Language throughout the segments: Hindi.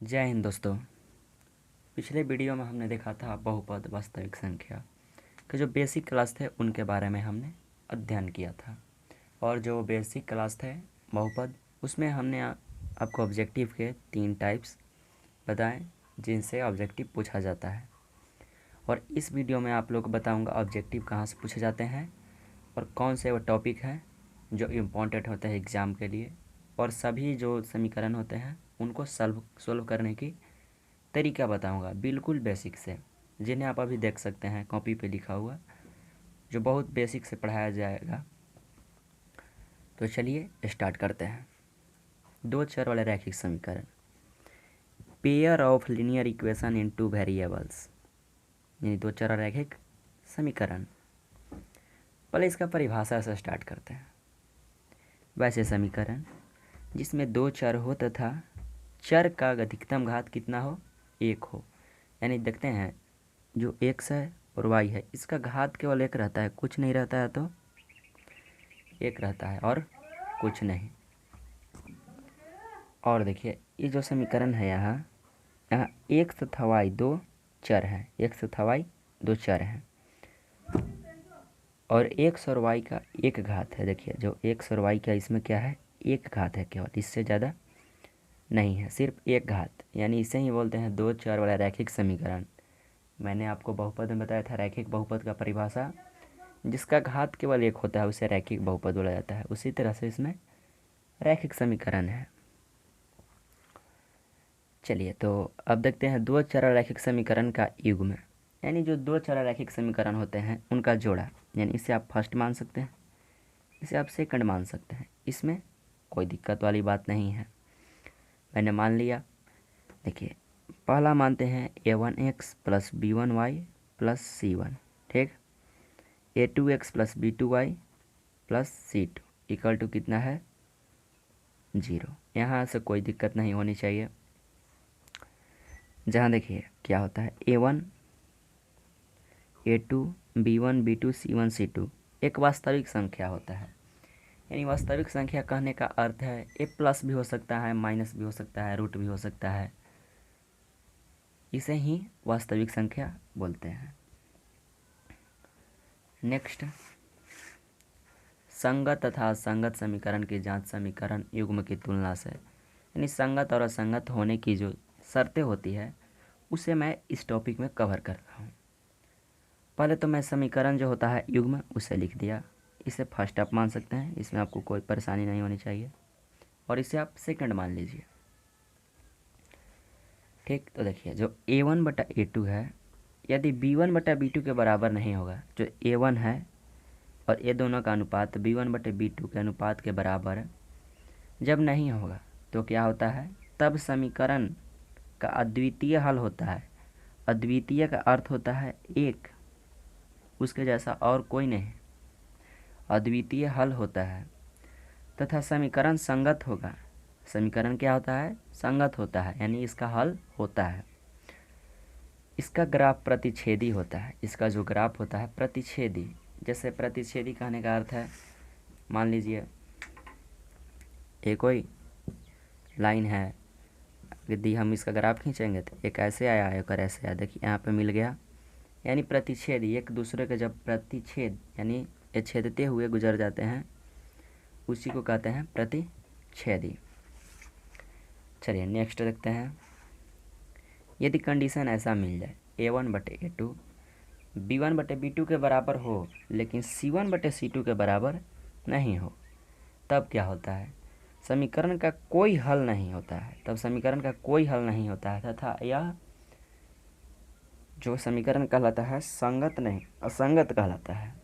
जय हिंद दोस्तों। पिछले वीडियो में हमने देखा था बहुपद वास्तविक संख्या के जो बेसिक क्लास थे उनके बारे में हमने अध्ययन किया था। और जो बेसिक क्लास थे बहुपद, उसमें हमने आपको ऑब्जेक्टिव के 3 टाइप्स बताएं जिनसे ऑब्जेक्टिव पूछा जाता है। और इस वीडियो में आप लोग को बताऊंगा ऑब्जेक्टिव कहाँ से पूछे जाते हैं और कौन से वो टॉपिक हैं जो इम्पोर्टेंट होते हैं एग्ज़ाम के लिए, और सभी जो समीकरण होते हैं उनको सोल्व करने की तरीका बताऊंगा बिल्कुल बेसिक से, जिन्हें आप अभी देख सकते हैं कॉपी पे लिखा हुआ, जो बहुत बेसिक से पढ़ाया जाएगा। तो चलिए स्टार्ट करते हैं। दो चर वाले रैखिक समीकरण, pair of linear equation in two variables, यानी दो चर वाला रैखिक समीकरण। पहले इसका परिभाषा से स्टार्ट करते हैं। वैसे समीकरण जिसमें दो चर हो तथा चर का अधिकतम घात कितना हो, 1 हो। यानी देखते हैं जो x है और y है, इसका घात केवल 1 रहता है, कुछ नहीं रहता है, तो 1 रहता है और कुछ नहीं। और देखिए ये जो समीकरण है यहाँ यहाँ x तथा y दो चर हैं, x तथा y दो चर हैं, और x और y का एक घात है। देखिए जो x और y का इसमें क्या है, एक घात है केवल, इससे ज़्यादा नहीं है, सिर्फ एक घात। यानी इसे ही बोलते हैं दो चर वाला रैखिक समीकरण। मैंने आपको बहुपद में बताया था रैखिक बहुपद का परिभाषा, जिसका घात केवल 1 होता है उसे रैखिक बहुपद बोला जाता है। उसी तरह से इसमें रैखिक समीकरण है। चलिए तो अब देखते हैं दो चर रैखिक समीकरण का युग्म, यानी जो दो चर रैखिक समीकरण होते हैं उनका जोड़ा। यानी इसे आप फर्स्ट मान सकते हैं, इसे आप सेकंड मान सकते हैं, इसमें कोई दिक्कत वाली बात नहीं है। मैंने मान लिया। देखिए पहला मानते हैं a1x plus b1y plus c1, ठीक। a2x plus b2y plus c2 equal to कितना है, 0। यहाँ से कोई दिक्कत नहीं होनी चाहिए। जहाँ देखिए क्या होता है, a1 a2 b1 b2 c1 c2 एक वास्तविक संख्या होता है। यानी वास्तविक संख्या कहने का अर्थ है ए प्लस भी हो सकता है, माइनस भी हो सकता है, रूट भी हो सकता है, इसे ही वास्तविक संख्या बोलते हैं। नेक्स्ट, संगत तथा असंगत समीकरण की जांच समीकरण युग्म की तुलना से। यानी संगत और असंगत होने की जो शर्तें होती है उसे मैं इस टॉपिक में कवर कर रहा हूँ। पहले तो मैं समीकरण जो होता है युग्म उसे लिख दिया, इसे फर्स्ट आप मान सकते हैं, इसमें आपको कोई परेशानी नहीं होनी चाहिए, और इसे आप सेकंड मान लीजिए, ठीक। तो देखिए जो a1 बटा a2 है, यदि b1 बटा b2 के बराबर नहीं होगा, जो a1 है और ये दोनों का अनुपात b1 बटे b2 के अनुपात के बराबर जब नहीं होगा तो क्या होता है, तब समीकरण का अद्वितीय हल होता है। अद्वितीय का अर्थ होता है एक, उसके जैसा और कोई नहीं, अद्वितीय हल होता है। तथा समीकरण संगत होगा। समीकरण क्या होता है, संगत होता है, यानी इसका हल होता है। इसका ग्राफ प्रतिच्छेदी होता है। इसका जो ग्राफ होता है प्रतिच्छेदी। जैसे प्रतिच्छेदी कहने का अर्थ है, मान लीजिए ये कोई लाइन है, यदि हम इसका ग्राफ खींचेंगे तो एक ऐसे आया, एक और ऐसे आया। देखिए यहाँ पे मिल गया, यानी प्रतिच्छेदी। एक दूसरे के जब प्रतिच्छेद यानी ये छेदते हुए गुजर जाते हैं, उसी को कहते हैं प्रतिच्छेदी। चलिए नेक्स्ट देखते हैं। यदि कंडीशन ऐसा मिल जाए a1 बटे a2 b1 बटे b2 के बराबर हो, लेकिन c1 बटे c2 के बराबर नहीं हो, तब क्या होता है, समीकरण का कोई हल नहीं होता है। तब समीकरण का कोई हल नहीं होता है, तथा यह जो समीकरण कहलाता है संगत नहीं असंगत कहलाता है।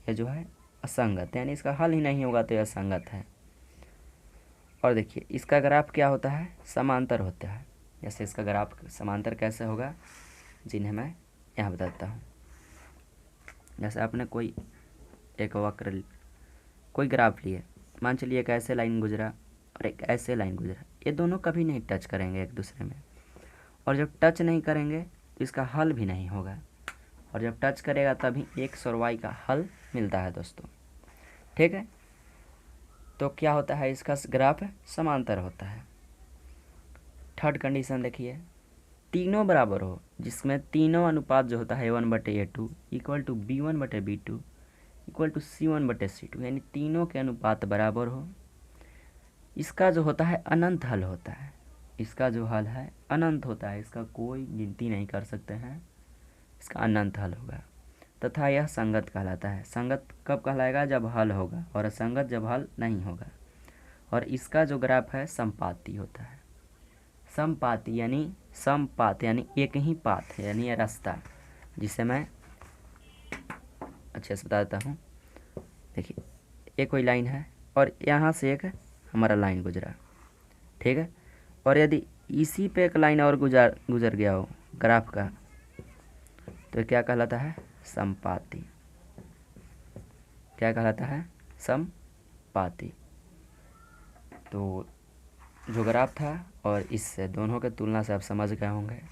यह जो है असंगत, यानी इसका हल ही नहीं होगा तो यह संगत है। और देखिए इसका ग्राफ क्या होता है, समांतर होता है। जैसे इसका ग्राफ समांतर कैसे होगा, जिन्हें मैं यहाँ बताता हूँ। जैसे आपने कोई एक वक्र कोई ग्राफ लिए, मान चलिए एक ऐसे लाइन गुजरा और एक ऐसे लाइन गुजरा, ये दोनों कभी नहीं टच करेंगे एक दूसरे में, और जब टच नहीं करेंगे तो इसका हल भी नहीं होगा, और जब टच करेगा तभी एक्स और वाई का हल मिलता है दोस्तों, ठीक है। तो क्या होता है, इसका ग्राफ समांतर होता है। थर्ड कंडीशन देखिए, तीनों बराबर हो, जिसमें तीनों अनुपात जो होता है A1/A2 equal to B1/B2 equal to C1/C2, यानी तीनों के अनुपात बराबर हो। इसका जो होता है अनंत हल होता है, इसका जो हल है अनंत होता है, इसका कोई गिनती नहीं कर सकते हैं, इसका अनंत हल होगा। तथा यह संगत कहलाता है। संगत कब कहलाएगा? जब हल होगा, और असंगत जब हल नहीं होगा। और इसका जो ग्राफ है समपाती होता है। समपाती यानी समपात यानी एक ही पाथ है, यानी यह रास्ता, जिसे मैं अच्छे से बता देता हूँ। देखिए, एक कोई लाइन है और यहाँ से एक हमारा लाइन गुजरा, ठीक है। और यदि इसी पे एक लाइन और गुजर गया हो ग्राफ का, तो क्या कहलाता है? समपाती। क्या कहलाता है? समपाती। तो जो ग्राफ था और इससे दोनों के तुलना से आप समझ गए होंगे।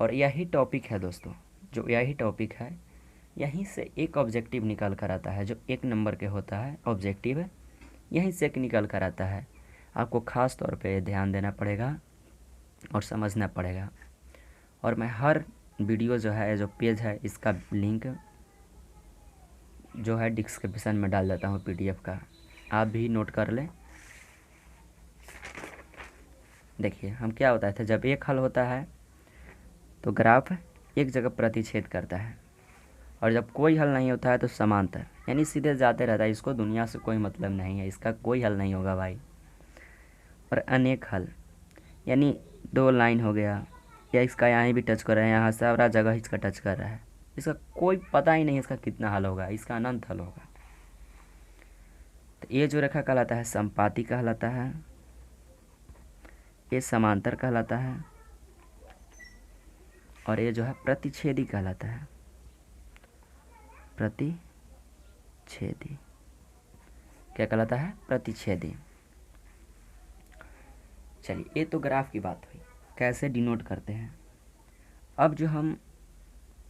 और यही टॉपिक है दोस्तों, जो यही टॉपिक है, यहीं से एक ऑब्जेक्टिव निकल कर आता है, जो 1 नंबर के होता है ऑब्जेक्टिव, यहीं से एक निकल कर आता है। आपको ख़ास तौर पे ध्यान देना पड़ेगा और समझना पड़ेगा। और मैं हर वीडियो जो है, जो पेज है, इसका लिंक जो है डिस्क्रिप्शन में डाल देता हूँ PDF का, आप भी नोट कर लें। देखिए, हम क्या होता है, जब एक हल होता है तो ग्राफ एक जगह प्रतिच्छेद करता है, और जब कोई हल नहीं होता है तो समांतर, यानी सीधे जाते रहता है। इसको दुनिया से कोई मतलब नहीं है, इसका कोई हल नहीं होगा भाई। और अनेक हल यानी 2 लाइन हो गया, या इसका यहाँ भी टच कर रहा है, यहाँ सारा जगह इसका टच कर रहा है, इसका कोई पता ही नहीं इसका कितना हल होगा, इसका अनंत हल होगा। तो ये जो रेखा कहलाता है समपाती कहलाता है, ये समांतर कहलाता है, और ये जो है प्रतिच्छेदी कहलाता है। प्रतिच्छेदी क्या कहलाता है? प्रतिच्छेदी। चलिए, ये तो ग्राफ की बात हुई, कैसे डिनोट करते हैं। अब जो हम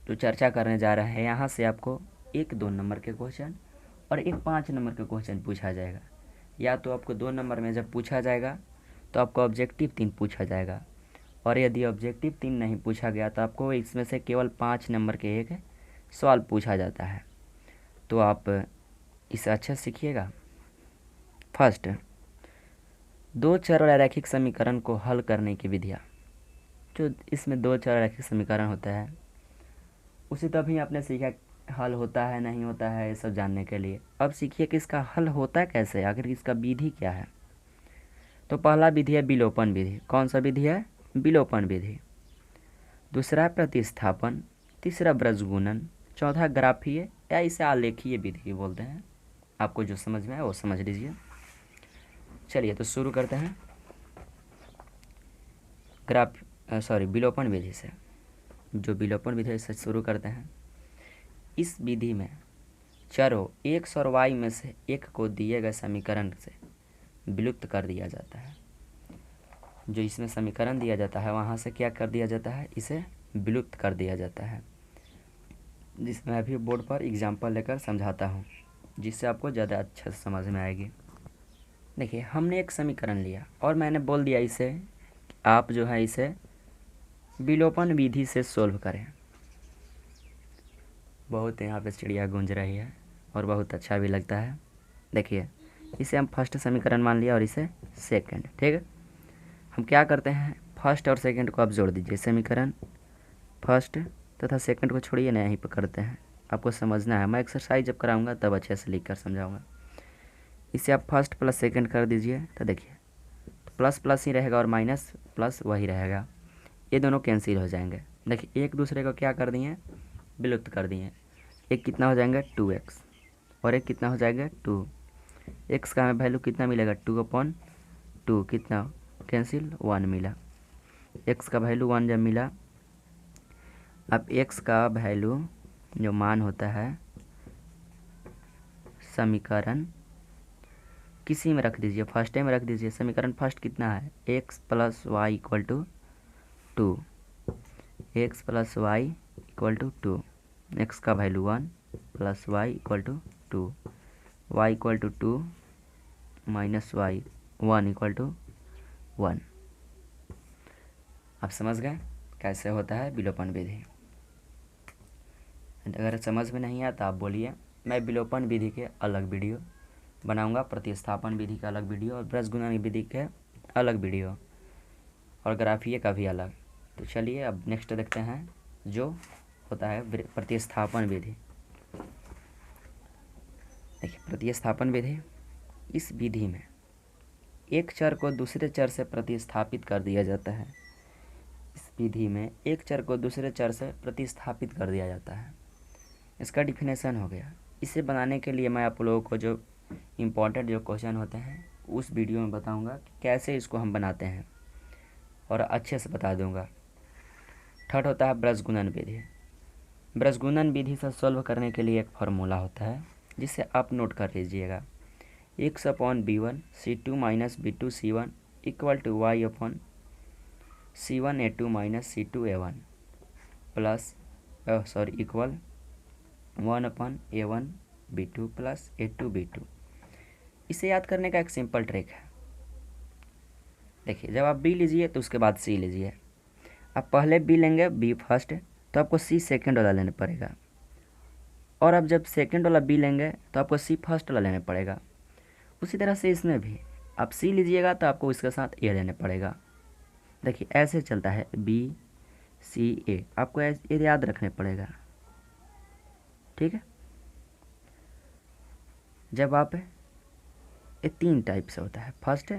जो चर्चा करने जा रहे हैं, यहाँ से आपको 1-2 नंबर के क्वेश्चन और एक 5 नंबर के क्वेश्चन पूछा जाएगा। या तो आपको 2 नंबर में जब पूछा जाएगा तो आपको ऑब्जेक्टिव 3 पूछा जाएगा, और यदि ऑब्जेक्टिव 3 नहीं पूछा गया तो आपको इसमें से केवल 5 नंबर के एक सवाल पूछा जाता है। तो आप इसे अच्छे से सीखिएगा। फर्स्ट, 2 चर रैखिक समीकरण को हल करने की विधियाँ। जो इसमें 2 चर रैखिक समीकरण होता है, उसे तभी आपने सीखा हल होता है नहीं होता है, ये सब जानने के लिए। अब सीखिए कि इसका हल होता कैसे, आखिर इसका विधि क्या है। तो पहला विधि है विलोपन विधि। कौन सा विधि है? विलोपन विधि। दूसरा प्रतिस्थापन, तीसरा ब्रजगुणन, चौथा ग्राफीय या इसे आलेखीय विधि बोलते हैं। आपको जो समझ में आए वो समझ लीजिए। चलिए, तो शुरू करते हैं विलोपन विधि से। जो विलोपन विधि से शुरू करते हैं, इस विधि में चरों x और y में से एक को दिए गए समीकरण से विलुप्त कर दिया जाता है। जो इसमें समीकरण दिया जाता है, वहाँ से क्या कर दिया जाता है? इसे विलुप्त कर दिया जाता है। जिसमें अभी बोर्ड पर एग्जाम्पल लेकर समझाता हूँ, जिससे आपको ज़्यादा अच्छे से समझ में आएगी। देखिए, हमने एक समीकरण लिया और मैंने बोल दिया इसे, आप जो है इसे विलोपन विधि से सोल्व करें। बहुत यहाँ पे चिड़िया गूंज रही है और बहुत अच्छा भी लगता है। देखिए, इसे हम फर्स्ट समीकरण मान लिया और इसे सेकंड, ठीक है। हम क्या करते हैं, फर्स्ट और सेकंड को आप जोड़ दीजिए। समीकरण फर्स्ट तथा सेकंड को छोड़िए ना, यहीं पर करते हैं। आपको समझना है, मैं एक्सरसाइज जब कराऊंगा तब अच्छे से लिख कर समझाऊंगा। इसे आप फर्स्ट प्लस सेकंड कर दीजिए, तो देखिए प्लस प्लस ही रहेगा और माइनस प्लस वही रहेगा, ये दोनों कैंसिल हो जाएंगे। देखिए, एक दूसरे को क्या कर दिए? विलुप्त कर दिए। एक कितना हो जाएंगे? 2x, और एक कितना हो जाएगा? 2। x का हमें वैल्यू कितना मिलेगा? 2/2। कितना कैंसिल? 1 मिला। x का वैल्यू 1 जब मिला, अब x का वैल्यू जो मान होता है समीकरण किसी में रख दीजिए, फर्स्ट में रख दीजिए। समीकरण फर्स्ट कितना है? x + y = 2। x + y = 2। x का वैल्यू 1 + y = 2। y = 2 - y 1 = 1। आप समझ गए कैसे होता है विलोपन विधि। अगर समझ में नहीं आया तो आप बोलिए, मैं विलोपन विधि के अलग वीडियो बनाऊंगा, प्रतिस्थापन विधि का अलग वीडियो और ब्रज गुणन विधि के अलग वीडियो और ग्राफीय का भी अलग। तो चलिए अब नेक्स्ट देखते हैं जो होता है प्रतिस्थापन विधि। देखिए प्रतिस्थापन विधि, इस विधि में एक चर को दूसरे चर से प्रतिस्थापित कर दिया जाता है। इस विधि में एक चर को दूसरे चर से प्रतिस्थापित कर दिया जाता है। इसका डिफिनेशन हो गया। इसे बनाने के लिए मैं आप लोगों को जो इम्पोर्टेंट जो क्वेश्चन होते हैं उस वीडियो में बताऊंगा कि कैसे इसको हम बनाते हैं और अच्छे से बता दूंगा। थर्ड होता है ब्रज गुणन विधि। ब्रज गुणन विधि से सॉल्व करने के लिए एक फार्मूला होता है जिसे आप नोट कर लीजिएगा। x/b1 c2 minus b2 c1 equal to y/c1 a2 minus c2 a1 plus equal 1/a1 b2 plus a2 b2। इसे याद करने का एक सिंपल ट्रिक है। देखिए जब आप b लीजिए तो उसके बाद c लीजिए। आप पहले b लेंगे, b फर्स्ट, तो आपको c सेकेंड वाला लेना पड़ेगा। और अब जब सेकेंड वाला b लेंगे तो आपको c फर्स्ट वाला लेना पड़ेगा। उसी तरह से इसमें भी आप c लीजिएगा तो आपको इसके साथ a लेना पड़ेगा। देखिए ऐसे चलता है b c a, आपको ये याद रखने पड़ेगा, ठीक है। जब आप ये तीन टाइप से होता है। फर्स्ट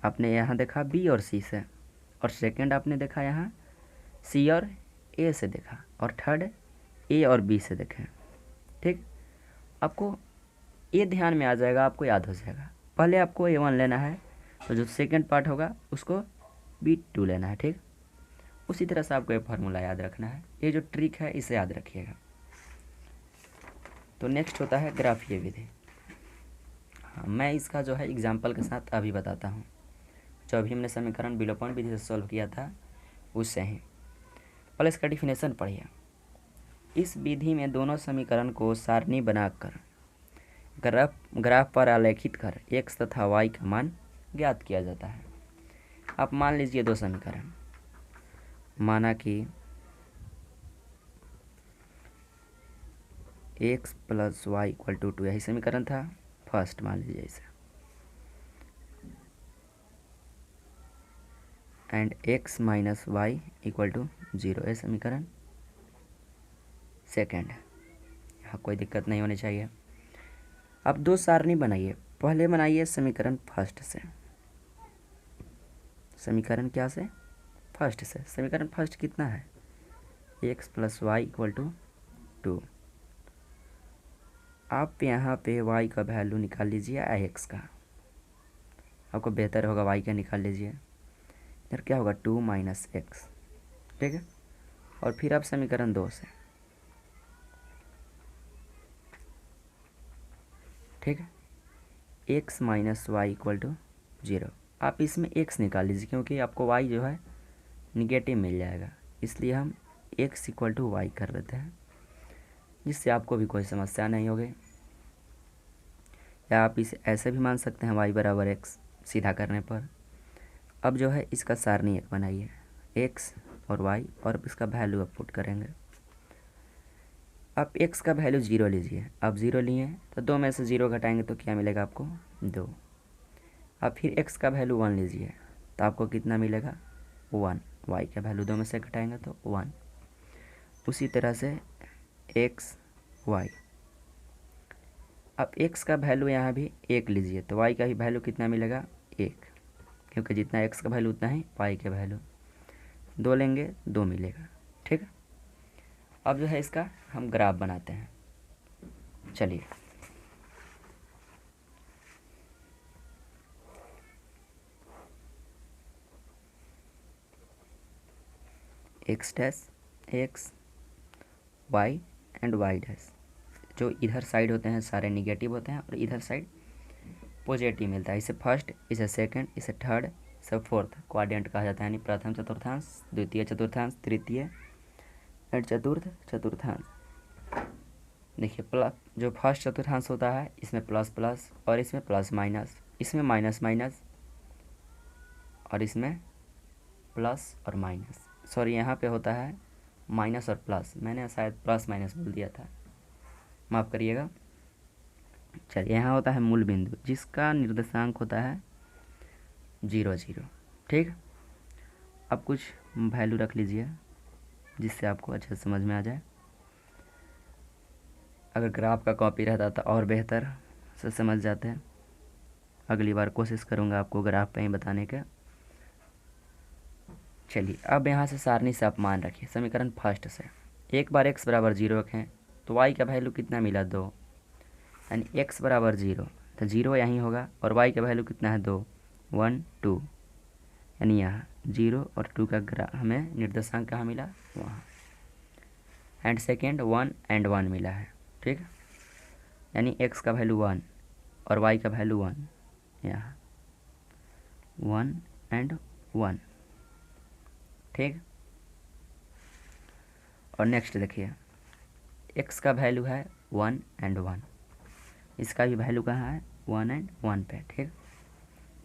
आपने यहाँ देखा b और c से, और सेकंड आपने देखा यहाँ c और a से देखा, और थर्ड a और b से देखें, ठीक। आपको ये ध्यान में आ जाएगा, आपको याद हो जाएगा। पहले आपको a1 लेना है तो जो सेकंड पार्ट होगा उसको b2 लेना है, ठीक। उसी तरह से आपको ये फार्मूला याद रखना है। ये जो ट्रिक है इसे याद रखिएगा। तो नेक्स्ट होता है ग्राफीय विधि। हाँ, मैं इसका जो है एग्जाम्पल के साथ अभी बताता हूँ। जो अभी हमने समीकरण विलोपन विधि से सॉल्व किया था उससे ही। पहले इसका डिफिनेशन पढ़िए। इस विधि में दोनों समीकरण को सारणी बनाकर ग्राफ पर आलेखित कर x तथा y का मान ज्ञात किया जाता है। आप मान लीजिए दो समीकरण, माना कि x plus Y equal to 2, यही समीकरण था फर्स्ट, मान लीजिए इसे, and x minus Y equal to 0, ये समीकरण सेकेंड है। यहाँ कोई दिक्कत नहीं होनी चाहिए। अब दो सारणी बनाइए। पहले बनाइए समीकरण फर्स्ट से। समीकरण क्या से? फर्स्ट से। समीकरण फर्स्ट कितना है? x plus Y equal to 2। आप यहाँ पे y का वैल्यू निकाल लीजिए x का, आपको बेहतर होगा y का निकाल लीजिए। इधर क्या होगा 2 माइनस एक्स, ठीक है। और फिर आप समीकरण 2 से, ठीक है, x minus Y equal to 0। आप इसमें x निकाल लीजिए क्योंकि आपको y जो है निगेटिव मिल जाएगा, इसलिए हम x इक्वल टू वाई कर लेते हैं, जिससे आपको भी कोई समस्या नहीं होगी। या आप इसे ऐसे भी मान सकते हैं y बराबर x सीधा करने पर। अब जो है इसका सारणी एक बनाइए, x और y, और इसका वैल्यू आप पुट करेंगे। आप x का वैल्यू 0 लीजिए। आप 0 लिए तो 2 में से 0 घटाएंगे तो क्या मिलेगा आपको? 2। अब फिर x का वैल्यू 1 लीजिए तो आपको कितना मिलेगा? 1। y का वैल्यू 2 में से घटाएंगे तो 1। उसी तरह से x y। अब x का वैल्यू यहाँ भी 1 लीजिए तो y का भी वैल्यू कितना मिलेगा? 1, क्योंकि जितना x का वैल्यू उतना ही y का वैल्यू। 2 लेंगे 2 मिलेगा, ठीक है। अब जो है इसका हम ग्राफ बनाते हैं। चलिए x dash x y and y dash, जो इधर साइड होते हैं सारे निगेटिव होते हैं और इधर साइड पॉजिटिव मिलता है। इसे फर्स्ट, इसे सेकंड, इसे थर्ड, इसे फोर्थ क्वाड्रेंट कहा जाता है, यानी प्रथम चतुर्थांश, द्वितीय चतुर्थांश, तृतीय एंड चतुर्थ चतुर्थांश। देखिए प्लस, जो फर्स्ट चतुर्थांश होता है इसमें प्लस प्लस, और इसमें प्लस माइनस, इसमें माइनस माइनस, और इसमें प्लस और माइनस, सॉरी यहाँ पे होता है माइनस और प्लस, मैंने शायद प्लस माइनस बोल दिया था, माफ़ करिएगा। चलिए यहाँ होता है मूल बिंदु जिसका निर्देशांक होता है 0 0। ठीक, अब कुछ वैल्यू रख लीजिए जिससे आपको अच्छे से समझ में आ जाए। अगर ग्राफ का कॉपी रहता तो और बेहतर से समझ जाते हैं। अगली बार कोशिश करूँगा आपको ग्राफ पे ही बताने का। चलिए अब यहाँ से सारणी से आप मान रखिए समीकरण फर्स्ट से। एक बार x बराबर 0 रखें तो y का वैल्यू कितना मिला 2, यानी x बराबर 0 तो 0 यहीं होगा और y का वैल्यू कितना है 2 1 2, यानी यहाँ 0 और 2 का हमें निर्देशांक कहाँ मिला वहाँ। एंड सेकेंड 1 एंड 1 मिला है। ठीक, यानी x का वैल्यू 1 और y का वैल्यू 1, यहाँ 1 एंड 1। ठीक, और नेक्स्ट देखिए x का वैल्यू है 1 एंड 1, इसका भी वैल्यू कहाँ है 1 एंड 1 पे। ठीक,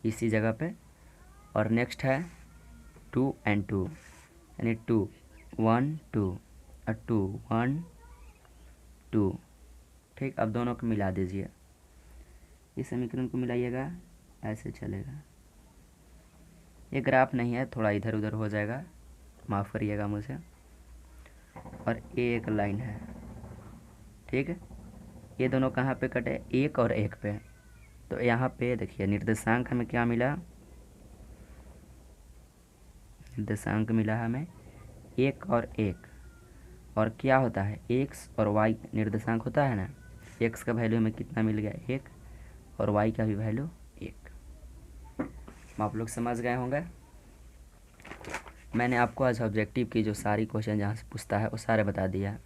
इसी जगह पे। और नेक्स्ट है 2 एंड 2, यानी 2 1 2 और 2 1 2। ठीक, अब दोनों को मिला दीजिए, इस समीकरण को मिलाइएगा, ऐसे चलेगा। ये ग्राफ नहीं है, थोड़ा इधर उधर हो जाएगा, माफ़ करिएगा मुझे। और ये एक लाइन है। ठीक है, ये दोनों कहाँ पे कटे, 1 और 1 पे। तो यहाँ पे देखिए निर्देशांक हमें क्या मिला, निर्देशांक मिला हमें 1 और 1। और क्या होता है x और y निर्देशांक होता है ना, x का वैल्यू हमें कितना मिल गया 1 और y का भी वैल्यू 1। आप लोग समझ गए होंगे। मैंने आपको आज ऑब्जेक्टिव की जो सारी क्वेश्चन जहाँ से पूछता है वो सारे बता दिया।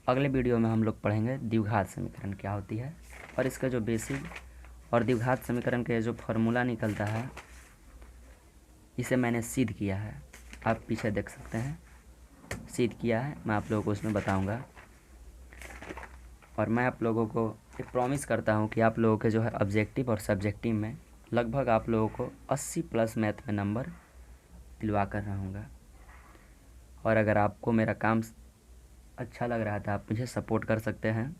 अगले वीडियो में हम लोग पढ़ेंगे द्विघात समीकरण क्या होती है और इसका जो बेसिक और द्विघात समीकरण के जो फॉर्मूला निकलता है, इसे मैंने सिद्ध किया है, आप पीछे देख सकते हैं, सिद्ध किया है, मैं आप लोगों को उसमें बताऊंगा। और मैं आप लोगों को एक प्रॉमिस करता हूं कि आप लोगों के जो है ऑब्जेक्टिव और सब्जेक्टिव में लगभग आप लोगों को 80 प्लस मैथ में नंबर दिलवा कर रहूँगा। और अगर आपको मेरा काम अच्छा लग रहा था, आप मुझे सपोर्ट कर सकते हैं